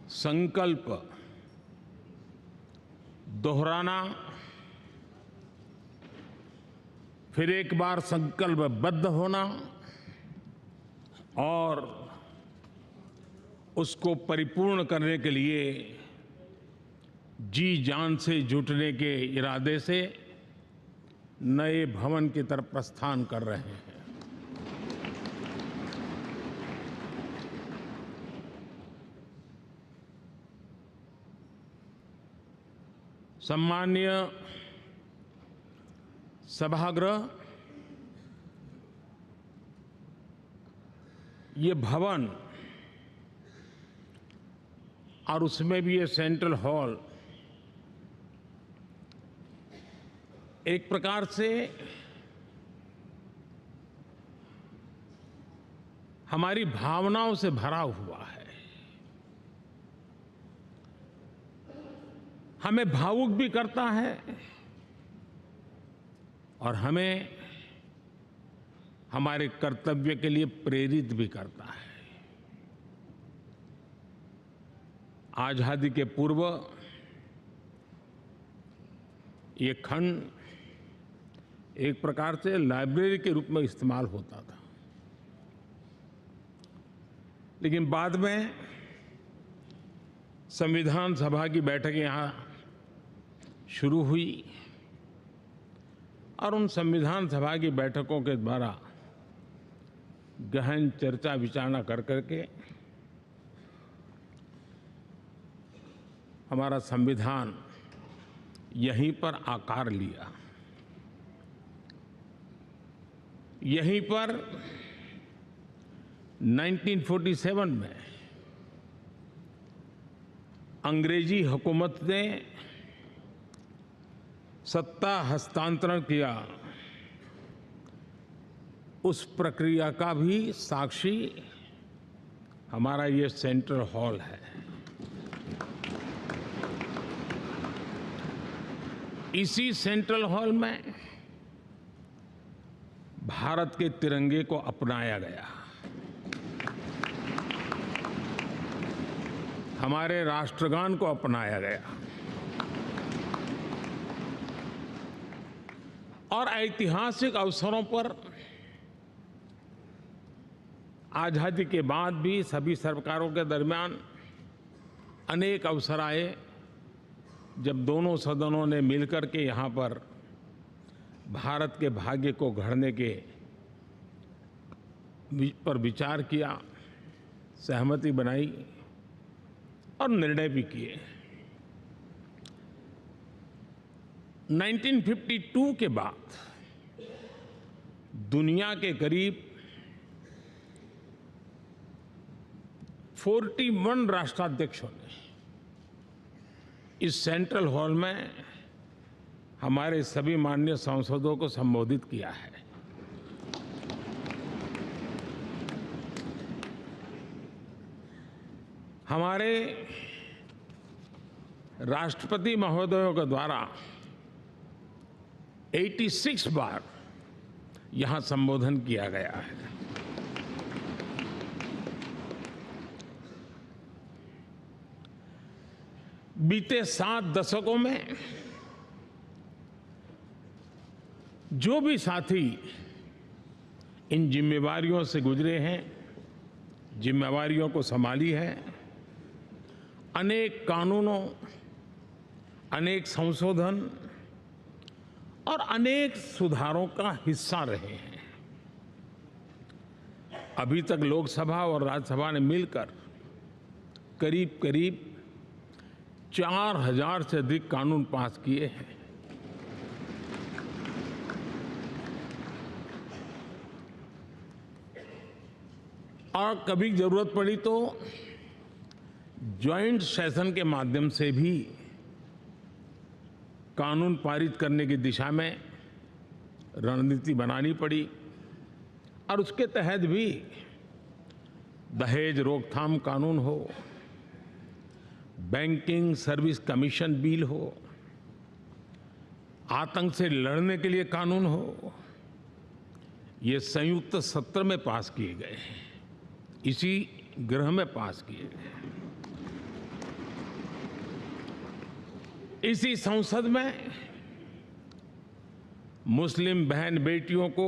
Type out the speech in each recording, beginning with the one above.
संकल्प दोहराना, फिर एक बार संकल्पबद्ध होना और उसको परिपूर्ण करने के लिए जी जान से जुटने के इरादे से नए भवन की तरफ प्रस्थान कर रहे हैं। सम्माननीय सभागृह, ये भवन और उसमें भी ये सेंट्रल हॉल एक प्रकार से हमारी भावनाओं से भरा हुआ है। हमें भावुक भी करता है और हमें हमारे कर्तव्य के लिए प्रेरित भी करता है। आजादी के पूर्व ये खंड एक प्रकार से लाइब्रेरी के रूप में इस्तेमाल होता था, लेकिन बाद में संविधान सभा की बैठकें यहाँ शुरू हुई और उन संविधान सभा की बैठकों के द्वारा गहन चर्चा विचारणा कर करके हमारा संविधान यहीं पर आकार लिया। यहीं पर 1947 में अंग्रेजी हुकूमत ने सत्ता हस्तांतरण किया, उस प्रक्रिया का भी साक्षी हमारा ये सेंट्रल हॉल है। इसी सेंट्रल हॉल में भारत के तिरंगे को अपनाया गया, हमारे राष्ट्रगान को अपनाया गया और ऐतिहासिक अवसरों पर आजादी के बाद भी सभी सरकारों के दरमियान अनेक अवसर आए जब दोनों सदनों ने मिलकर के यहाँ पर भारत के भाग्य को गढ़ने के पर विचार किया, सहमति बनाई और निर्णय भी किए। 1952 के बाद दुनिया के करीब 41 राष्ट्राध्यक्षों ने इस सेंट्रल हॉल में हमारे सभी माननीय सांसदों को संबोधित किया है। हमारे राष्ट्रपति महोदयों के द्वारा 86 बार यहां संबोधन किया गया है। बीते 7 दशकों में जो भी साथी इन जिम्मेवारियों से गुजरे हैं, जिम्मेवारियों को संभाली है, अनेक कानूनों, अनेक संशोधन और अनेक सुधारों का हिस्सा रहे हैं। अभी तक लोकसभा और राज्यसभा ने मिलकर करीब करीब 4000 से अधिक कानून पास किए हैं। और कभी जरूरत पड़ी तो ज्वाइंट सेशन के माध्यम से भी कानून पारित करने की दिशा में रणनीति बनानी पड़ी और उसके तहत भी दहेज रोकथाम कानून हो, बैंकिंग सर्विस कमीशन बिल हो, आतंक से लड़ने के लिए कानून हो, ये संयुक्त सत्र में पास किए गए हैं, इसी गृह में पास किए गए। इसी संसद में मुस्लिम बहन बेटियों को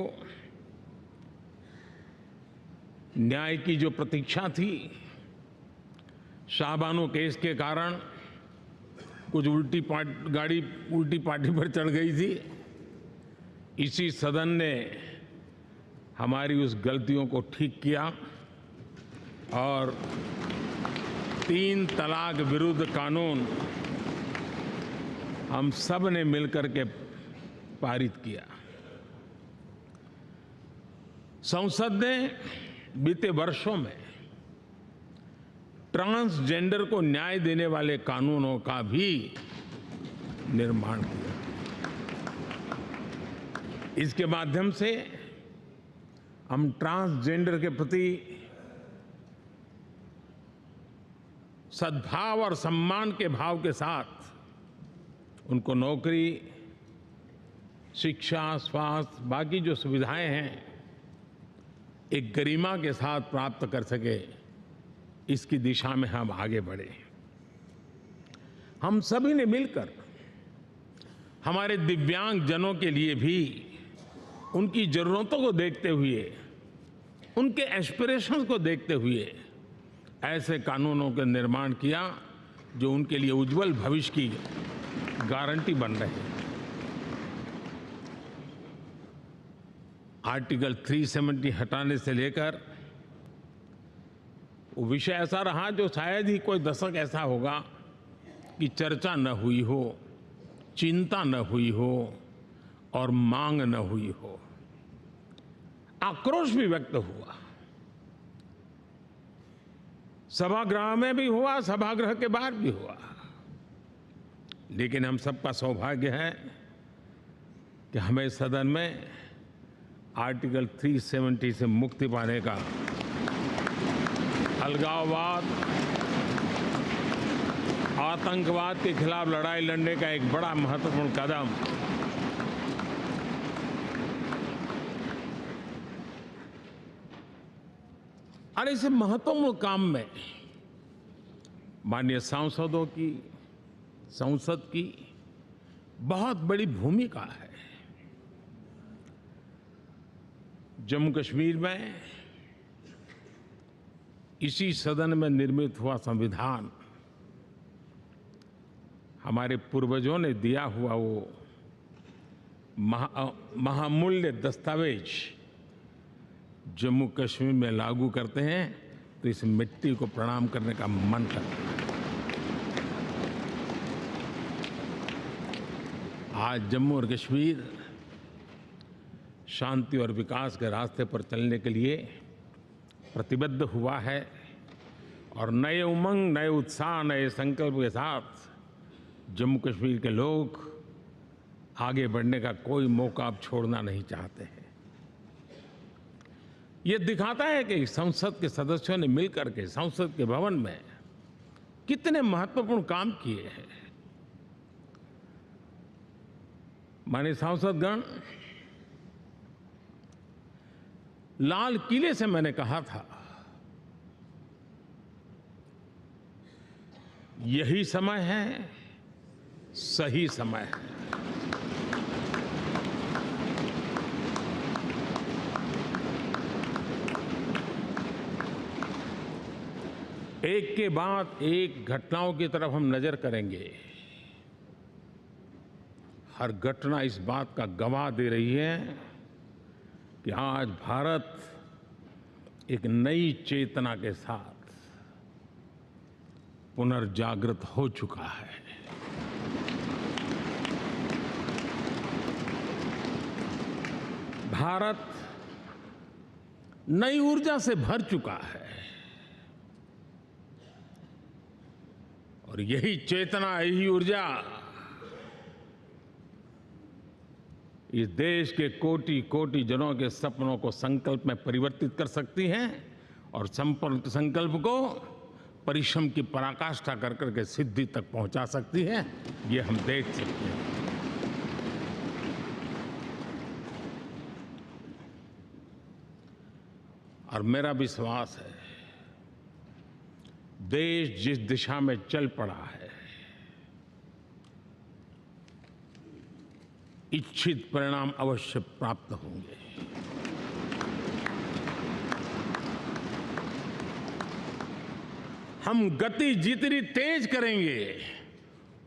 न्याय की जो प्रतीक्षा थी, शाहबानो केस के कारण कुछ गाड़ी उल्टी पार्टी पर चढ़ गई थी। इसी सदन ने हमारी उस गलतियों को ठीक किया और 3 तलाक विरुद्ध कानून हम सब ने मिलकर के पारित किया। संसद ने बीते वर्षों में ट्रांसजेंडर को न्याय देने वाले कानूनों का भी निर्माण किया। इसके माध्यम से हम ट्रांसजेंडर के प्रति सद्भाव और सम्मान के भाव के साथ उनको नौकरी, शिक्षा, स्वास्थ्य, बाकी जो सुविधाएं हैं, एक गरिमा के साथ प्राप्त कर सके, इसकी दिशा में हम आगे बढ़े। हम सभी ने मिलकर हमारे दिव्यांगजनों के लिए भी उनकी ज़रूरतों को देखते हुए, उनके एस्पिरेशंस को देखते हुए ऐसे कानूनों का निर्माण किया जो उनके लिए उज्जवल भविष्य की गारंटी बन रहे हैं। आर्टिकल 370 हटाने से लेकर वो विषय ऐसा रहा जो शायद ही कोई दशक ऐसा होगा कि चर्चा न हुई हो, चिंता न हुई हो और मांग न हुई हो। आक्रोश भी व्यक्त हुआ, सभागृह में भी हुआ, सभागृह के बाहर भी हुआ। लेकिन हम सबका सौभाग्य है कि हमें सदन में आर्टिकल 370 से मुक्ति पाने का, अलगाववाद, आतंकवाद के खिलाफ लड़ाई लड़ने का एक बड़ा महत्वपूर्ण कदम और इस महत्वपूर्ण काम में माननीय सांसदों की, संसद की बहुत बड़ी भूमिका है। जम्मू कश्मीर में इसी सदन में निर्मित हुआ संविधान हमारे पूर्वजों ने दिया हुआ वो महामूल्य दस्तावेज जम्मू कश्मीर में लागू करते हैं तो इस मिट्टी को प्रणाम करने का मन करता है। आज जम्मू और कश्मीर शांति और विकास के रास्ते पर चलने के लिए प्रतिबद्ध हुआ है और नए उमंग, नए उत्साह, नए संकल्प के साथ जम्मू कश्मीर के लोग आगे बढ़ने का कोई मौका अब छोड़ना नहीं चाहते हैं। ये दिखाता है कि संसद के सदस्यों ने मिलकर के संसद के भवन में कितने महत्वपूर्ण काम किए हैं। माननीय सांसदगण, लाल किले से मैंने कहा था यही समय है, सही समय है। एक के बाद एक घटनाओं की तरफ हम नजर करेंगे। हर घटना इस बात का गवाह दे रही है कि आज भारत एक नई चेतना के साथ पुनर्जागृत हो चुका है। भारत नई ऊर्जा से भर चुका है और यही चेतना, यही ऊर्जा इस देश के कोटि कोटि जनों के सपनों को संकल्प में परिवर्तित कर सकती हैं और संकल्प को परिश्रम की पराकाष्ठा कर करके सिद्धि तक पहुंचा सकती है। ये हम देख सकते हैं। और मेरा विश्वास है देश जिस दिशा में चल पड़ा है इच्छित परिणाम अवश्य प्राप्त होंगे। हम गति जितनी तेज करेंगे,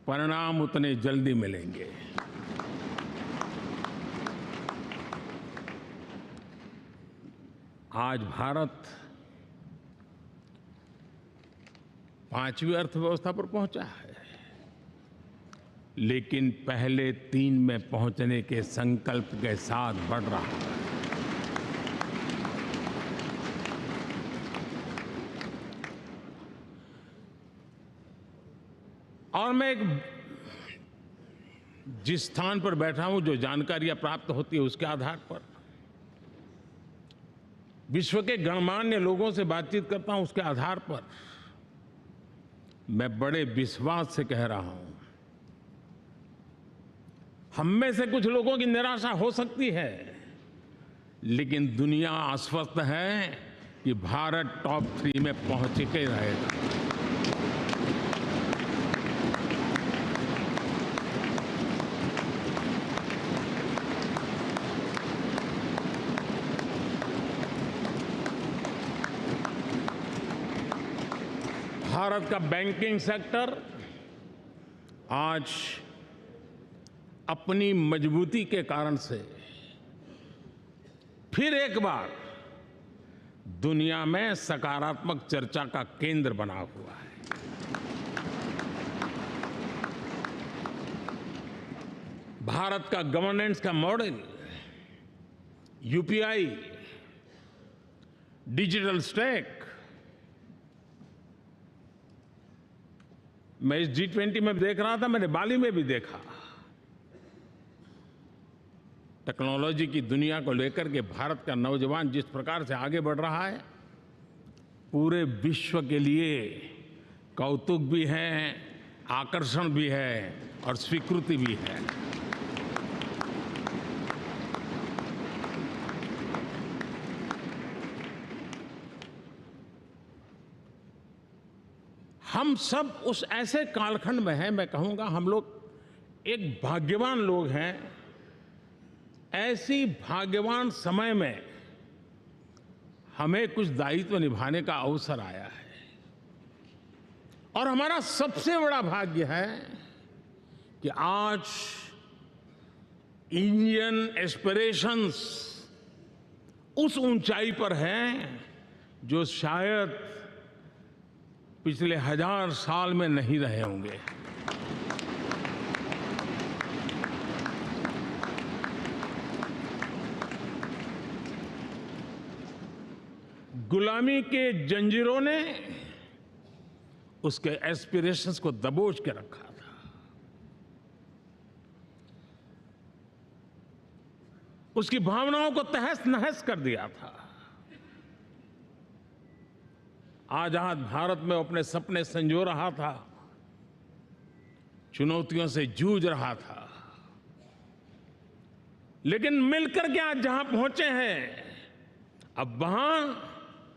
परिणाम उतने जल्दी मिलेंगे। आज भारत 5वीं अर्थव्यवस्था पर पहुंचा है, लेकिन पहले 3 में पहुंचने के संकल्प के साथ बढ़ रहा है। और मैं जिस स्थान पर बैठा हूं, जो जानकारियां प्राप्त होती है, उसके आधार पर विश्व के गणमान्य लोगों से बातचीत करता हूं, उसके आधार पर मैं बड़े विश्वास से कह रहा हूं, हम में से कुछ लोगों की निराशा हो सकती है, लेकिन दुनिया आश्वस्त है कि भारत टॉप 3 में पहुंच के रहेगा। भारत का बैंकिंग सेक्टर आज अपनी मजबूती के कारण से फिर एक बार दुनिया में सकारात्मक चर्चा का केंद्र बना हुआ है। भारत का गवर्नेंस का मॉडल, यूपीआई, डिजिटल स्टैक, मैं इस G20 में देख रहा था, मैंने बाली में भी देखा। टेक्नोलॉजी की दुनिया को लेकर के भारत का नौजवान जिस प्रकार से आगे बढ़ रहा है, पूरे विश्व के लिए कौतुक भी है, आकर्षण भी है और स्वीकृति भी है। हम सब उस ऐसे कालखंड में हैं, मैं कहूँगा हम लोग एक भाग्यवान लोग हैं। ऐसी भाग्यवान समय में हमें कुछ दायित्व निभाने का अवसर आया है, और हमारा सबसे बड़ा भाग्य है कि आज इंडियन एस्पिरेशंस उस ऊंचाई पर हैं जो शायद पिछले 1000 साल में नहीं रहे होंगे। गुलामी के जंजीरों ने उसके एस्पिरेशंस को दबोच के रखा था। उसकी भावनाओं को तहस नहस कर दिया था। आजाद भारत में अपने सपने संजो रहा था, चुनौतियों से जूझ रहा था, लेकिन मिलकर के आज जहां पहुंचे हैं, अब वहां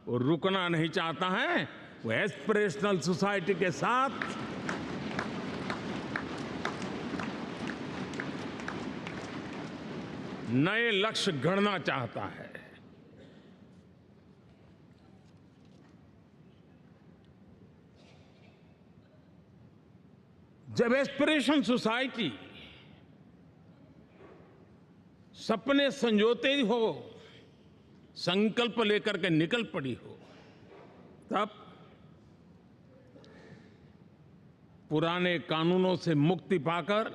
वो रुकना नहीं चाहता है। वो एस्पिरेशनल सोसाइटी के साथ नए लक्ष्य गढ़ना चाहता है। जब एस्पिरेशन सोसाइटी सपने संजोते हो, संकल्प लेकर के निकल पड़ी हो, तब पुराने कानूनों से मुक्ति पाकर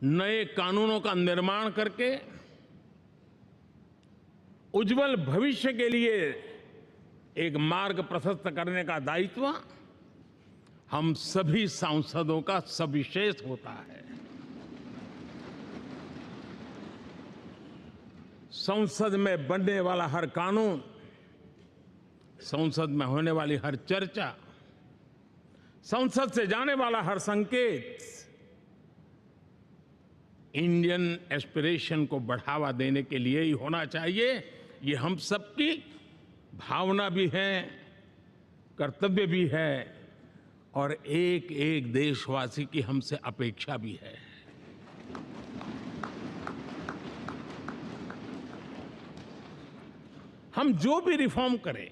नए कानूनों का निर्माण करके उज्जवल भविष्य के लिए एक मार्ग प्रशस्त करने का दायित्व हम सभी सांसदों का सविशेष होता है। संसद में बनने वाला हर कानून, संसद में होने वाली हर चर्चा, संसद से जाने वाला हर संकेत इंडियन एस्पिरेशन को बढ़ावा देने के लिए ही होना चाहिए। ये हम सबकी भावना भी है, कर्तव्य भी है और एक एक देशवासी की हमसे अपेक्षा भी है। हम जो भी रिफॉर्म करें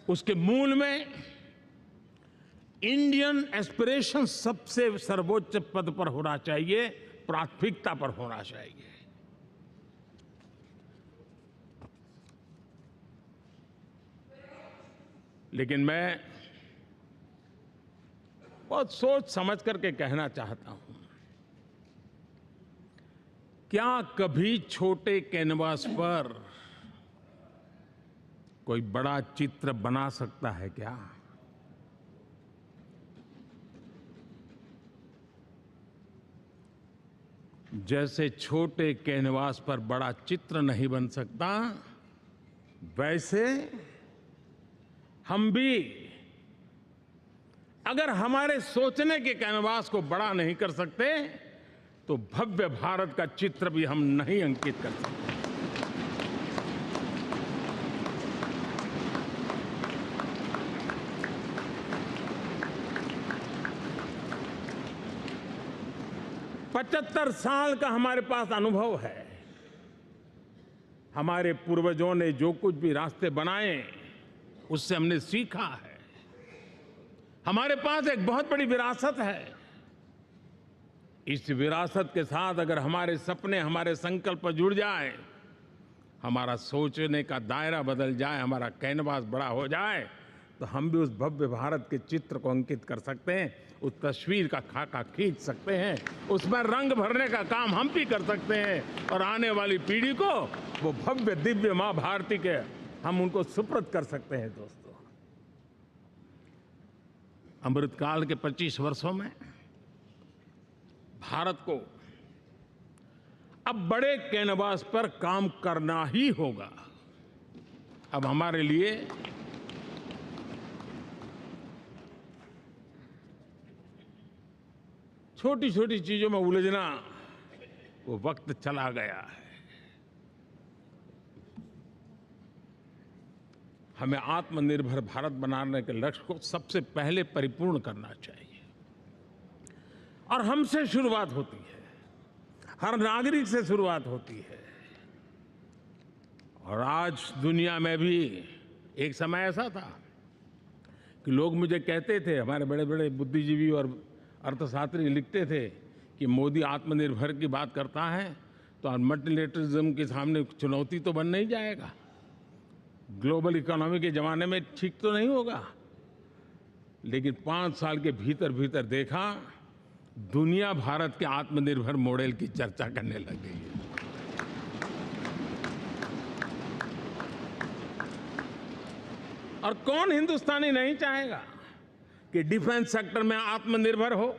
उसके मूल में इंडियन एस्पिरेशन सबसे सर्वोच्च पद पर होना चाहिए, प्राथमिकता पर होना चाहिए। लेकिन मैं बहुत सोच समझ करके कहना चाहता हूं, क्या कभी छोटे कैनवास पर कोई बड़ा चित्र बना सकता है क्या? जैसे छोटे कैनवास पर बड़ा चित्र नहीं बन सकता, वैसे हम भी अगर हमारे सोचने के कैनवास को बड़ा नहीं कर सकते तो भव्य भारत का चित्र भी हम नहीं अंकित कर सकते। पचहत्तर साल का हमारे पास अनुभव है। हमारे पूर्वजों ने जो कुछ भी रास्ते बनाए उससे हमने सीखा है। हमारे पास एक बहुत बड़ी विरासत है। इस विरासत के साथ अगर हमारे सपने, हमारे संकल्प जुड़ जाए, हमारा सोचने का दायरा बदल जाए, हमारा कैनवास बड़ा हो जाए, तो हम भी उस भव्य भारत के चित्र को अंकित कर सकते हैं, उस तस्वीर का खाका खींच सकते हैं, उसमें रंग भरने का काम हम भी कर सकते हैं और आने वाली पीढ़ी को वो भव्य दिव्य मां भारती के हम उनको सुपुर्द कर सकते हैं। दोस्तों, अमृतकाल के 25 वर्षों में भारत को अब बड़े कैनवास पर काम करना ही होगा। अब हमारे लिए छोटी छोटी चीजों में उलझना वो वक्त चला गया है। हमें आत्मनिर्भर भारत बनाने के लक्ष्य को सबसे पहले परिपूर्ण करना चाहिए और हमसे शुरुआत होती है, हर नागरिक से शुरुआत होती है। और आज दुनिया में भी एक समय ऐसा था कि लोग मुझे कहते थे, हमारे बड़े बड़े बुद्धिजीवी और अर्थशास्त्री लिखते थे कि मोदी आत्मनिर्भर की बात करता है तो मल्टीलेटरलिज्म के सामने चुनौती तो बन नहीं जाएगा, ग्लोबल इकोनॉमी के जमाने में ठीक तो नहीं होगा। लेकिन 5 साल के भीतर भीतर देखा, दुनिया भारत के आत्मनिर्भर मॉडल की चर्चा करने लग गई है। और कौन हिंदुस्तानी नहीं चाहेगा कि डिफेंस सेक्टर में आत्मनिर्भर हो,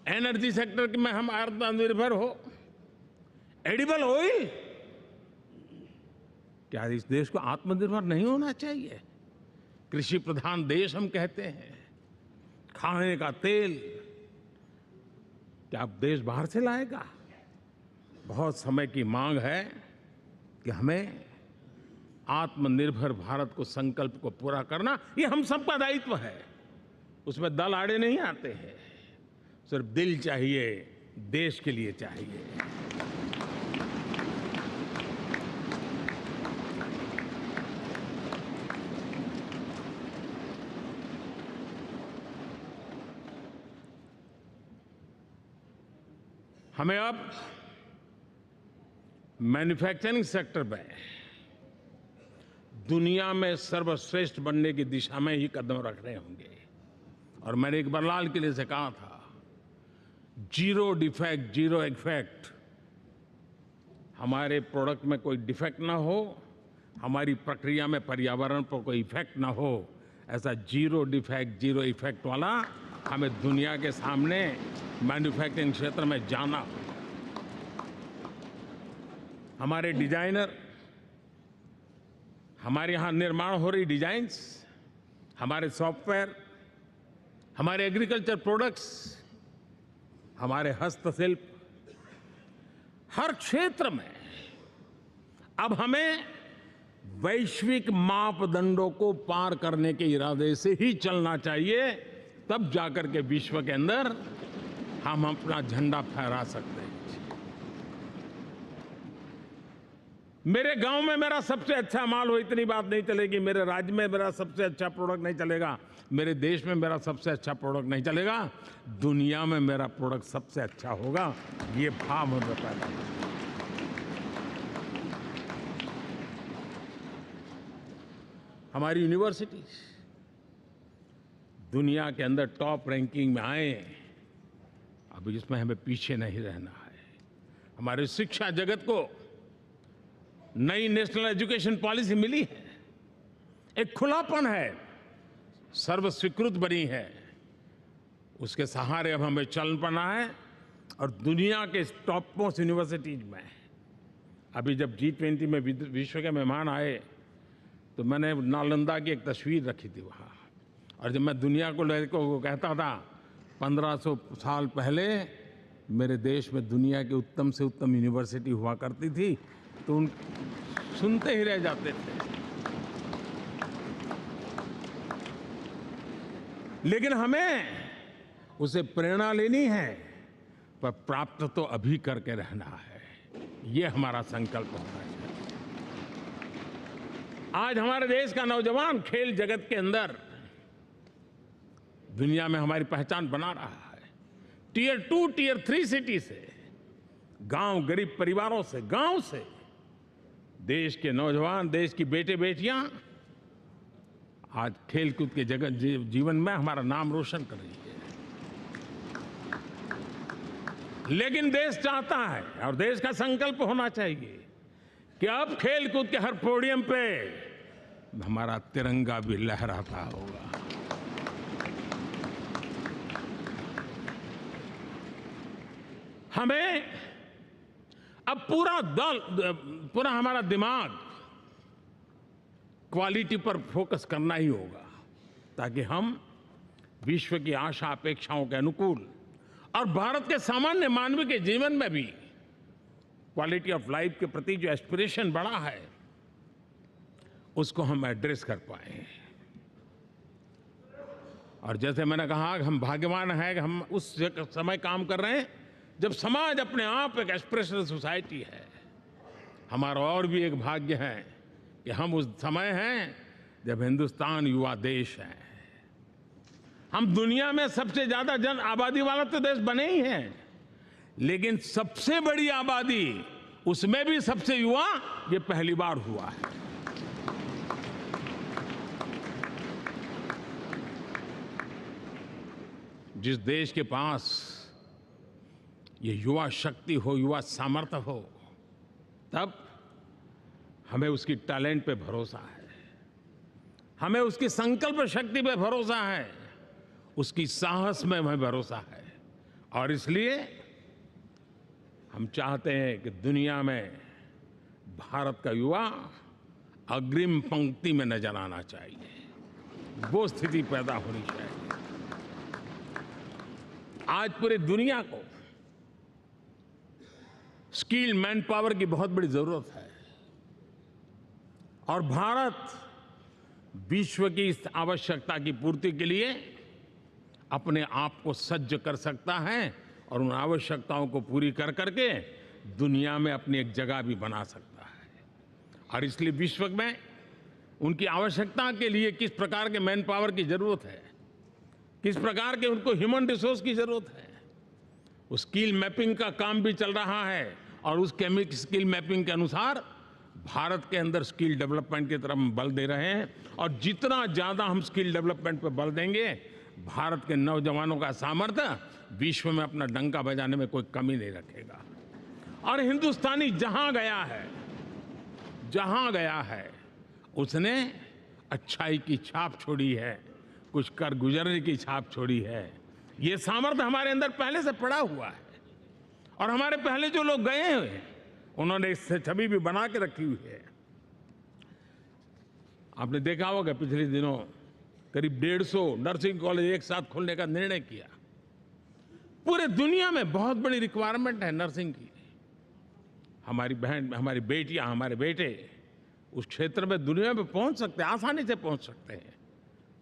एनर्जी सेक्टर में हम आत्मनिर्भर हो, एडिबल ऑयल, क्या इस देश को आत्मनिर्भर नहीं होना चाहिए? कृषि प्रधान देश हम कहते हैं, खाने का तेल क्या देश बाहर से लाएगा? बहुत समय की मांग है कि हमें आत्मनिर्भर भारत को संकल्प को पूरा करना, ये हम सबका दायित्व है। उसमें दल आड़े नहीं आते हैं, सिर्फ दिल चाहिए, देश के लिए चाहिए। हमें अब मैन्युफैक्चरिंग सेक्टर में दुनिया में सर्वश्रेष्ठ बनने की दिशा में ही कदम रखने होंगे। और मैंने एक बार लाल किले से कहा था, जीरो डिफेक्ट जीरो इफेक्ट। हमारे प्रोडक्ट में कोई डिफेक्ट ना हो, हमारी प्रक्रिया में पर्यावरण पर कोई इफेक्ट ना हो, ऐसा जीरो डिफेक्ट जीरो इफेक्ट वाला हमें दुनिया के सामने मैन्युफैक्चरिंग क्षेत्र में जाना होगा। हमारे डिजाइनर, हमारे यहाँ निर्माण हो रही डिजाइन्स, हमारे सॉफ्टवेयर, हमारे एग्रीकल्चर प्रोडक्ट्स, हमारे हस्तशिल्प, हर क्षेत्र में अब हमें वैश्विक मापदंडों को पार करने के इरादे से ही चलना चाहिए, तब जाकर के विश्व के अंदर हम अपना झंडा फहरा सकते हैं। मेरे गांव में मेरा सबसे अच्छा माल हो इतनी बात नहीं चलेगी, मेरे राज्य में मेरा सबसे अच्छा प्रोडक्ट नहीं चलेगा, मेरे देश में मेरा सबसे अच्छा प्रोडक्ट नहीं चलेगा, दुनिया में मेरा प्रोडक्ट सबसे अच्छा होगा। ये भाव हमें पैदा होगा। हमारी यूनिवर्सिटीज दुनिया के अंदर टॉप रैंकिंग में आए, अभी इसमें हमें पीछे नहीं रहना है। हमारे शिक्षा जगत को नई नेशनल एजुकेशन पॉलिसी मिली है, एक खुलापन है, सर्वस्वीकृत बनी है, उसके सहारे अब हमें चल पड़ना है। और दुनिया के टॉप मोस्ट यूनिवर्सिटीज में अभी जब G20 में विश्व के मेहमान आए तो मैंने नालंदा की एक तस्वीर रखी थी वहाँ, और जब मैं दुनिया को कहता था 1500 साल पहले मेरे देश में दुनिया की उत्तम से उत्तम यूनिवर्सिटी हुआ करती थी, तो उन सुनते ही रह जाते थे। लेकिन हमें उसे प्रेरणा लेनी है, पर प्राप्त तो अभी करके रहना है। ये हमारा संकल्प होना चाहिए। आज हमारे देश का नौजवान खेल जगत के अंदर दुनिया में हमारी पहचान बना रहा है। टियर 2, टियर 3 सिटी से, गांव, गरीब परिवारों से, गांव से देश के नौजवान, देश की बेटे बेटियां आज खेलकूद के जगत जीवन में हमारा नाम रोशन कर रही है। लेकिन देश चाहता है और देश का संकल्प होना चाहिए कि अब खेलकूद के हर पोडियम पे हमारा तिरंगा भी लहराता होगा। हमें अब पूरा हमारा दिमाग क्वालिटी पर फोकस करना ही होगा, ताकि हम विश्व की आशा अपेक्षाओं के अनुकूल और भारत के सामान्य मानव के जीवन में भी क्वालिटी ऑफ लाइफ के प्रति जो एस्पिरेशन बढ़ा है उसको हम एड्रेस कर पाए। और जैसे मैंने कहा कि हम भाग्यवान हैं कि हम उस समय काम कर रहे हैं जब समाज अपने आप एक एस्पिरेशनल सोसाइटी है। हमारा और भी एक भाग्य है कि हम उस समय हैं जब हिंदुस्तान युवा देश है। हम दुनिया में सबसे ज्यादा जन आबादी वाला तो देश बने ही हैं, लेकिन सबसे बड़ी आबादी, उसमें भी सबसे युवा, ये पहली बार हुआ है। जिस देश के पास ये युवा शक्ति हो, युवा सामर्थ्य हो, तब हमें उसकी टैलेंट पे भरोसा है, हमें उसकी संकल्प शक्ति पे भरोसा है, उसकी साहस में हमें भरोसा है। और इसलिए हम चाहते हैं कि दुनिया में भारत का युवा अग्रिम पंक्ति में नजर आना चाहिए, वो स्थिति पैदा होनी चाहिए। आज पूरी दुनिया को स्किल मैन पावर की बहुत बड़ी जरूरत है, और भारत विश्व की इस आवश्यकता की पूर्ति के लिए अपने आप को सज्ज कर सकता है और उन आवश्यकताओं को पूरी कर करके दुनिया में अपनी एक जगह भी बना सकता है। और इसलिए विश्व में उनकी आवश्यकता के लिए किस प्रकार के मैन पावर की जरूरत है, किस प्रकार के उनको ह्यूमन रिसोर्स की जरूरत है, उस स्किल मैपिंग का काम भी चल रहा है। और उस स्किल मैपिंग के अनुसार भारत के अंदर स्किल डेवलपमेंट की तरफ हम बल दे रहे हैं। और जितना ज्यादा हम स्किल डेवलपमेंट पर बल देंगे, भारत के नौजवानों का सामर्थ्य विश्व में अपना डंका बजाने में कोई कमी नहीं रखेगा। और हिंदुस्तानी जहां गया है उसने अच्छाई की छाप छोड़ी है, कुछ कर गुजरने की छाप छोड़ी है। ये सामर्थ्य हमारे अंदर पहले से पड़ा हुआ है, और हमारे पहले जो लोग गए हैं उन्होंने इससे छवि भी बना के रखी हुई है। आपने देखा होगा पिछले दिनों करीब 150 नर्सिंग कॉलेज एक साथ खोलने का निर्णय किया। पूरे दुनिया में बहुत बड़ी रिक्वायरमेंट है नर्सिंग की। हमारी बहन, हमारी बेटियां, हमारे बेटे उस क्षेत्र में दुनिया में पहुंच सकते हैं, आसानी से पहुंच सकते हैं।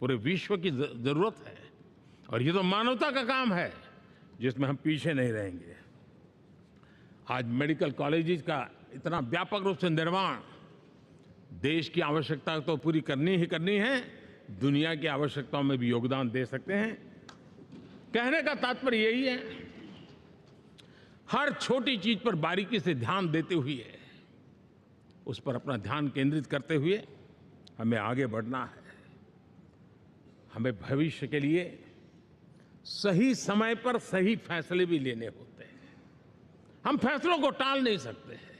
पूरे विश्व की जरूरत है, और ये तो मानवता का काम है जिसमें हम पीछे नहीं रहेंगे। आज मेडिकल कॉलेजेस का इतना व्यापक रूप से निर्माण, देश की आवश्यकता तो पूरी करनी ही करनी है, दुनिया की आवश्यकताओं में भी योगदान दे सकते हैं। कहने का तात्पर्य यही है, हर छोटी चीज पर बारीकी से ध्यान देते हुए, उस पर अपना ध्यान केंद्रित करते हुए हमें आगे बढ़ना है। हमें भविष्य के लिए सही समय पर सही फैसले भी लेने होते हैं। हम फैसलों को टाल नहीं सकते हैं।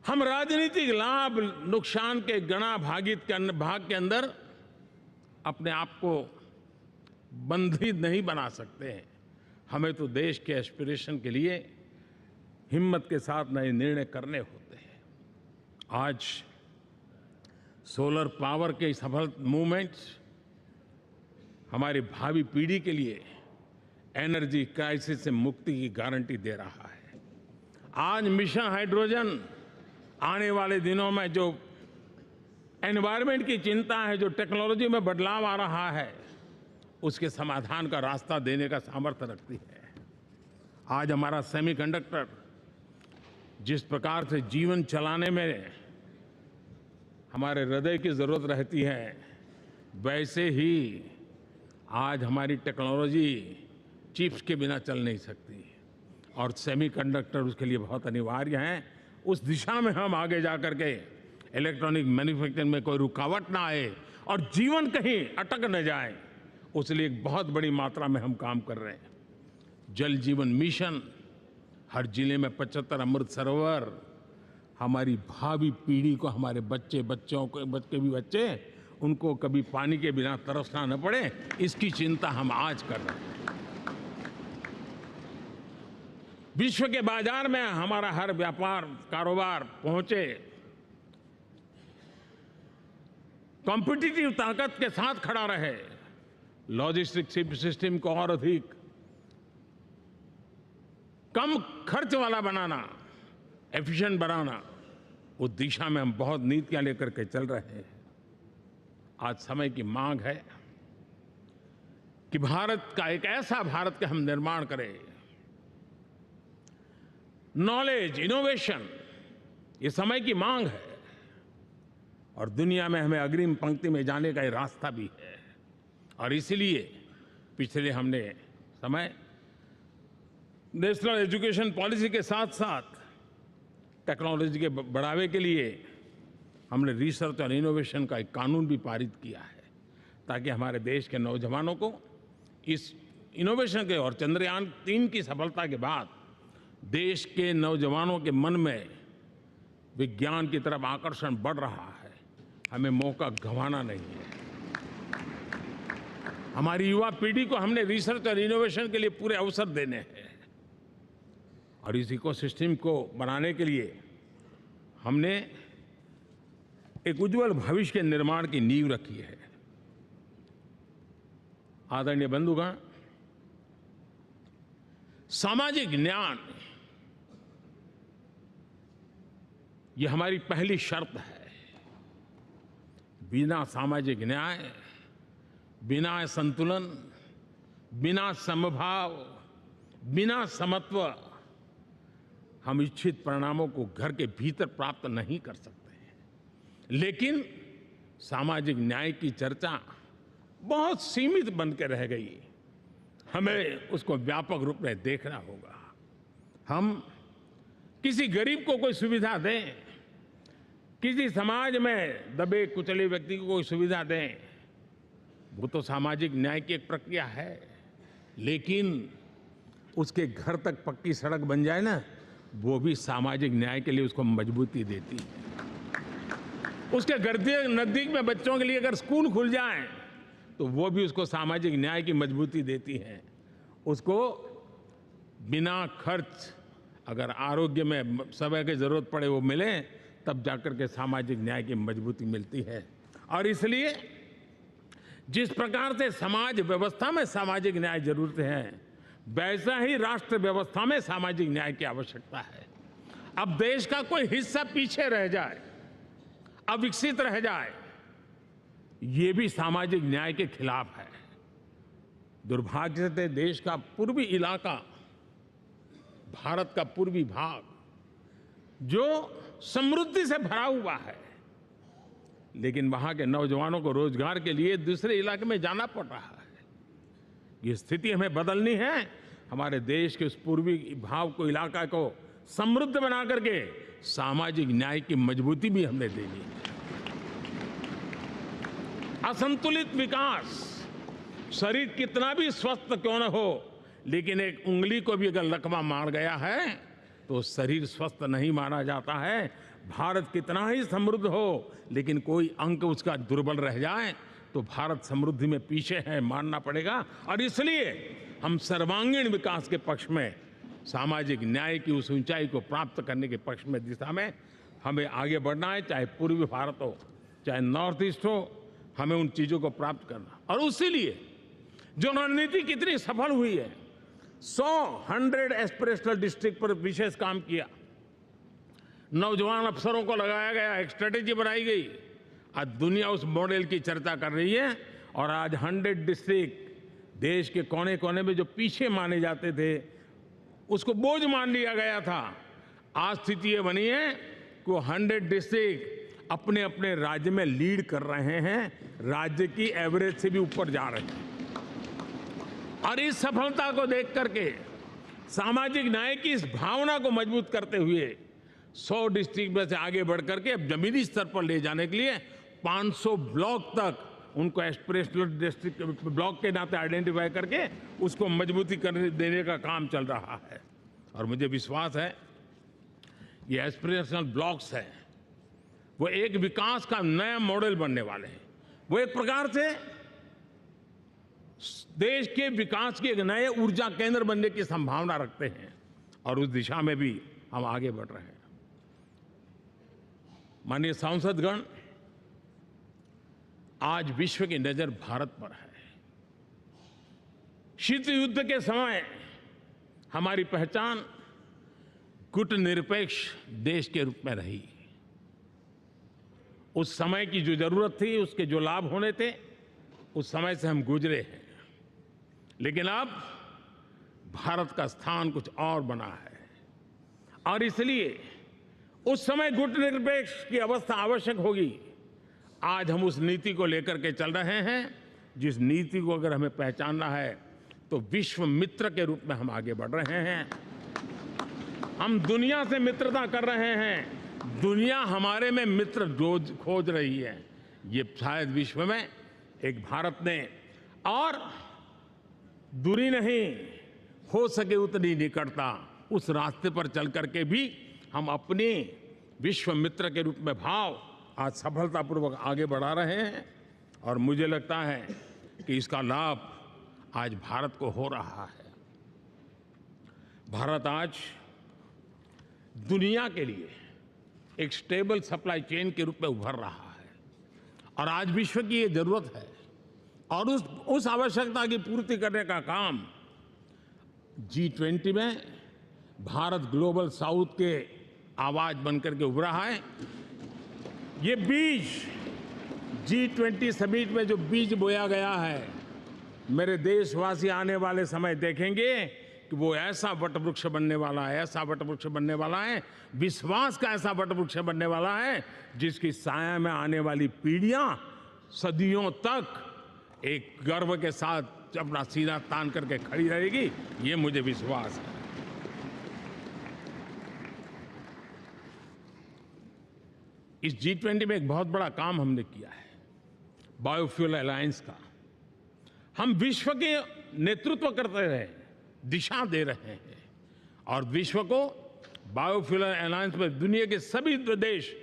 हम राजनीतिक लाभ नुकसान के गणा भाग के अंदर अपने आप को बंधी नहीं बना सकते हैं। हमें तो देश के एस्पिरेशन के लिए हिम्मत के साथ नए निर्णय करने होते हैं। आज सोलर पावर के सफल मूवमेंट्स हमारी भावी पीढ़ी के लिए एनर्जी क्राइसिस से मुक्ति की गारंटी दे रहा है। आज मिशन हाइड्रोजन आने वाले दिनों में जो एनवायरनमेंट की चिंता है, जो टेक्नोलॉजी में बदलाव आ रहा है, उसके समाधान का रास्ता देने का सामर्थ्य रखती है। आज हमारा सेमीकंडक्टर जिस प्रकार से जीवन चलाने में हमारे हृदय की जरूरत रहती है, वैसे ही आज हमारी टेक्नोलॉजी चिप्स के बिना चल नहीं सकती और सेमीकंडक्टर उसके लिए बहुत अनिवार्य हैं। उस दिशा में हम आगे जा कर के इलेक्ट्रॉनिक मैन्युफैक्चरिंग में कोई रुकावट ना आए और जीवन कहीं अटक न जाए, उसलिए एक बहुत बड़ी मात्रा में हम काम कर रहे हैं। जल जीवन मिशन, हर जिले में 75 अमृत सरोवर, हमारी भावी पीढ़ी को, हमारे बच्चों के भी बच्चे, उनको कभी पानी के बिना तरसना न पड़े, इसकी चिंता हम आज कर रहे हैं। विश्व के बाजार में हमारा हर व्यापार कारोबार पहुंचे, कॉम्पिटिटिव ताकत के साथ खड़ा रहे, लॉजिस्टिक सिस्टम को और अधिक कम खर्च वाला बनाना, एफिशिएंट बनाना, उस दिशा में हम बहुत नीतियां लेकर के चल रहे हैं। आज समय की मांग है कि भारत का एक ऐसा भारत का हम निर्माण करें। नॉलेज, इनोवेशन, ये समय की मांग है और दुनिया में हमें अग्रिम पंक्ति में जाने का ये रास्ता भी है। और इसीलिए पिछले हमने समय नेशनल एजुकेशन पॉलिसी के साथ साथ टेक्नोलॉजी के बढ़ावे के लिए हमने रिसर्च और इनोवेशन का एक कानून भी पारित किया है, ताकि हमारे देश के नौजवानों को इस इनोवेशन के और चंद्रयान 3 की सफलता के बाद देश के नौजवानों के मन में विज्ञान की तरफ आकर्षण बढ़ रहा है। हमें मौका गंवाना नहीं है। हमारी युवा पीढ़ी को हमने रिसर्च और इनोवेशन के लिए पूरे अवसर देने हैं और इस इकोसिस्टम को बनाने के लिए हमने एक उज्जवल भविष्य के निर्माण की नींव रखी है। आदरणीय बंधुगण, सामाजिक न्याय ये हमारी पहली शर्त है। बिना सामाजिक न्याय, बिना संतुलन, बिना समभाव, बिना समत्व हम इच्छित परिणामों को घर के भीतर प्राप्त नहीं कर सकते हैं। लेकिन सामाजिक न्याय की चर्चा बहुत सीमित बन के रह गई। हमें उसको व्यापक रूप में देखना होगा। हम किसी गरीब को कोई सुविधा दें, किसी समाज में दबे कुचले व्यक्ति को कोई सुविधा दें, वो तो सामाजिक न्याय की एक प्रक्रिया है। लेकिन उसके घर तक पक्की सड़क बन जाए ना, वो भी सामाजिक न्याय के लिए उसको मजबूती देती है। उसके घर के नजदीक में बच्चों के लिए अगर स्कूल खुल जाए तो वो भी उसको सामाजिक न्याय की मजबूती देती है। उसको बिना खर्च अगर आरोग्य में समय की जरूरत पड़े वो मिले, तब जाकर के सामाजिक न्याय की मजबूती मिलती है। और इसलिए जिस प्रकार से समाज व्यवस्था में सामाजिक न्याय जरूरत है, वैसा ही राष्ट्र व्यवस्था में सामाजिक न्याय की आवश्यकता है। अब देश का कोई हिस्सा पीछे रह जाए, अविकसित रह जाए, ये भी सामाजिक न्याय के खिलाफ है। दुर्भाग्य से देश का पूर्वी इलाका, भारत का पूर्वी भाग जो समृद्धि से भरा हुआ है, लेकिन वहां के नौजवानों को रोजगार के लिए दूसरे इलाके में जाना पड़ रहा है। ये स्थिति हमें बदलनी है। हमारे देश के उस पूर्वी भाग को, इलाका को समृद्ध बना करके सामाजिक न्याय की मजबूती भी हमने देनी है। असंतुलित विकास, शरीर कितना भी स्वस्थ क्यों न हो, लेकिन एक उंगली को भी अगर लकवा मार गया है तो शरीर स्वस्थ नहीं माना जाता है। भारत कितना ही समृद्ध हो, लेकिन कोई अंग उसका दुर्बल रह जाए तो भारत समृद्धि में पीछे है, मानना पड़ेगा। और इसलिए हम सर्वांगीण विकास के पक्ष में, सामाजिक न्याय की उस ऊंचाई को प्राप्त करने के पक्ष में, दिशा में हमें आगे बढ़ना है। चाहे पूर्वी भारत हो, चाहे नॉर्थ ईस्ट हो, हमें उन चीजों को प्राप्त करना। और उसी लिए जो रणनीति कितनी सफल हुई है, 100 एस्पिरेशनल डिस्ट्रिक्ट पर विशेष काम किया, नौजवान अफसरों को लगाया गया, एक स्ट्रेटेजी बनाई गई। आज दुनिया उस मॉडल की चर्चा कर रही है और आज 100 डिस्ट्रिक्ट, देश के कोने कोने में जो पीछे माने जाते थे उसको बोझ मान लिया गया था। आज स्थिति ये बनी है कि 100 डिस्ट्रिक्ट अपने अपने राज्य में लीड कर रहे हैं, राज्य की एवरेज से भी ऊपर जा रहे हैं। और इस सफलता को देख करके, सामाजिक न्याय की इस भावना को मजबूत करते हुए 100 डिस्ट्रिक्ट में से आगे बढ़ करके अब जमीनी स्तर पर ले जाने के लिए 500 ब्लॉक तक उनको एस्पिरेशनल डिस्ट्रिक्ट ब्लॉक के नाते आइडेंटिफाई करके उसको मजबूती करने देने का काम चल रहा है। और मुझे विश्वास है ये एस्पिरेशनल ब्लॉक्स हैं, वो एक विकास का नया मॉडल बनने वाले हैं। वो एक प्रकार से देश के विकास के एक नए ऊर्जा केंद्र बनने की संभावना रखते हैं और उस दिशा में भी हम आगे बढ़ रहे हैं। माननीय सांसदगण, आज विश्व की नजर भारत पर है। शीत युद्ध के समय हमारी पहचान गुटनिरपेक्ष देश के रूप में रही। उस समय की जो जरूरत थी, उसके जो लाभ होने थे, उस समय से हम गुजरे हैं। लेकिन अब भारत का स्थान कुछ और बना है और इसलिए उस समय गुटनिरपेक्ष की अवस्था आवश्यक होगी। आज हम उस नीति को लेकर के चल रहे हैं, जिस नीति को अगर हमें पहचानना है तो विश्व मित्र के रूप में हम आगे बढ़ रहे हैं। हम दुनिया से मित्रता कर रहे हैं, दुनिया हमारे में मित्र खोज रही है। ये शायद विश्व में एक भारत ने, और दूरी नहीं, हो सके उतनी निकटता, उस रास्ते पर चल करके भी हम अपने विश्व मित्र के रूप में भाव आज सफलतापूर्वक आगे बढ़ा रहे हैं। और मुझे लगता है कि इसका लाभ आज भारत को हो रहा है। भारत आज दुनिया के लिए एक स्टेबल सप्लाई चेन के रूप में उभर रहा है और आज विश्व की ये जरूरत है। और उस आवश्यकता की पूर्ति करने का काम G20 में भारत ग्लोबल साउथ के आवाज बनकर के उभरा है। ये बीज G20 समिट में जो बीज बोया गया है, मेरे देशवासी आने वाले समय देखेंगे कि वो ऐसा वटवृक्ष बनने वाला है, ऐसा वटवृक्ष बनने वाला है, विश्वास का ऐसा वटवृक्ष बनने वाला है जिसकी साया में आने वाली पीढ़ियां सदियों तक एक गर्व के साथ अपना सीना तान करके खड़ी रहेगी। ये मुझे विश्वास है। इस G20 में एक बहुत बड़ा काम हमने किया है, बायोफ्यूल अलायंस का। हम विश्व के नेतृत्व करते रहे, दिशा दे रहे हैं और विश्व को बायोफ्यूल अलायंस में दुनिया के सभी देश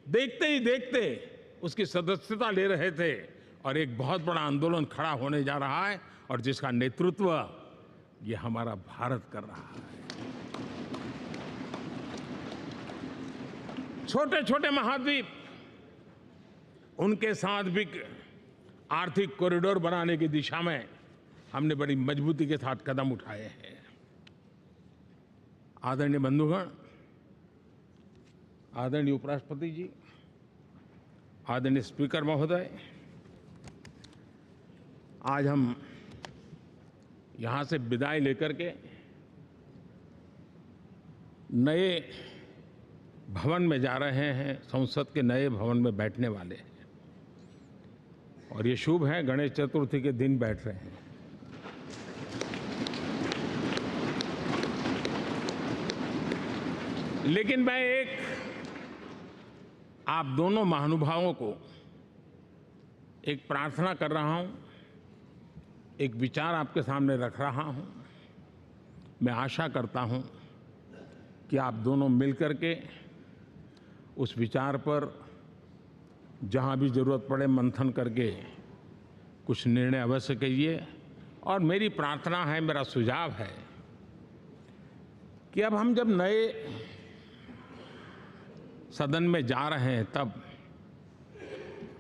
देखते ही देखते उसकी सदस्यता ले रहे थे और एक बहुत बड़ा आंदोलन खड़ा होने जा रहा है और जिसका नेतृत्व ये हमारा भारत कर रहा है। छोटे छोटे महाद्वीप, उनके साथ भी आर्थिक कॉरिडोर बनाने की दिशा में हमने बड़ी मजबूती के साथ कदम उठाए हैं। आदरणीय बंधुगण, आदरणीय उपराष्ट्रपति जी, आदरणीय स्पीकर महोदय, आज हम यहाँ से विदाई लेकर के नए भवन में जा रहे हैं, संसद के नए भवन में बैठने वाले हैं और ये शुभ है, गणेश चतुर्थी के दिन बैठ रहे हैं। लेकिन मैं एक आप दोनों महानुभावों को एक प्रार्थना कर रहा हूं, एक विचार आपके सामने रख रहा हूं। मैं आशा करता हूं कि आप दोनों मिलकर के उस विचार पर जहां भी जरूरत पड़े मंथन करके कुछ निर्णय अवश्य कीजिए। और मेरी प्रार्थना है, मेरा सुझाव है कि अब हम जब नए सदन में जा रहे हैं तब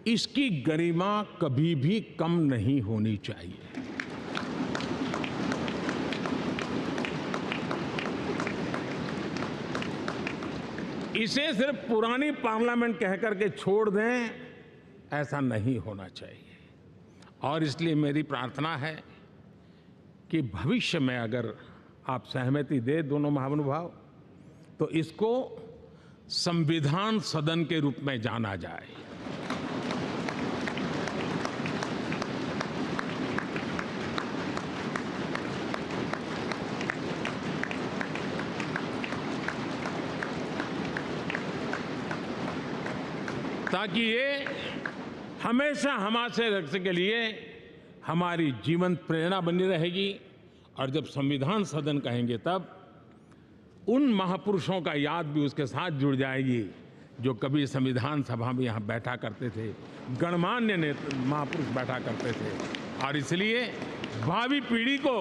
इसकी गरिमा कभी भी कम नहीं होनी चाहिए। इसे सिर्फ पुरानी पार्लियामेंट कहकर के छोड़ दें, ऐसा नहीं होना चाहिए। और इसलिए मेरी प्रार्थना है कि भविष्य में अगर आप सहमति दे दोनों महानुभाव, तो इसको संविधान सदन के रूप में जाना जाए। ताकि ये हमेशा हमारे रक्षा के लिए हमारी जीवन प्रेरणा बनी रहेगी। और जब संविधान सदन कहेंगे तब उन महापुरुषों का याद भी उसके साथ जुड़ जाएगी जो कभी संविधान सभा में यहाँ बैठा करते थे, गणमान्य महापुरुष बैठा करते थे। और इसलिए भावी पीढ़ी को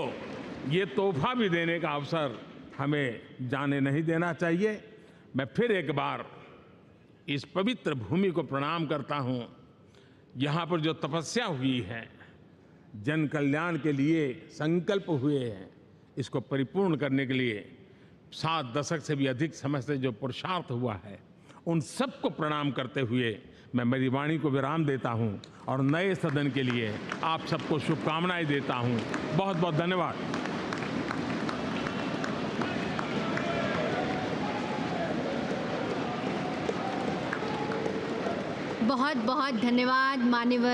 ये तोहफा भी देने का अवसर हमें जाने नहीं देना चाहिए। मैं फिर एक बार इस पवित्र भूमि को प्रणाम करता हूँ। यहाँ पर जो तपस्या हुई है, जन कल्याण के लिए संकल्प हुए हैं, इसको परिपूर्ण करने के लिए 7 दशक से भी अधिक समय से जो पुरुषार्थ हुआ है, उन सबको प्रणाम करते हुए मैं मेरी वाणी को विराम देता हूँ और नए सदन के लिए आप सबको शुभकामनाएं देता हूँ। बहुत बहुत धन्यवाद। बहुत बहुत धन्यवाद मान्यवर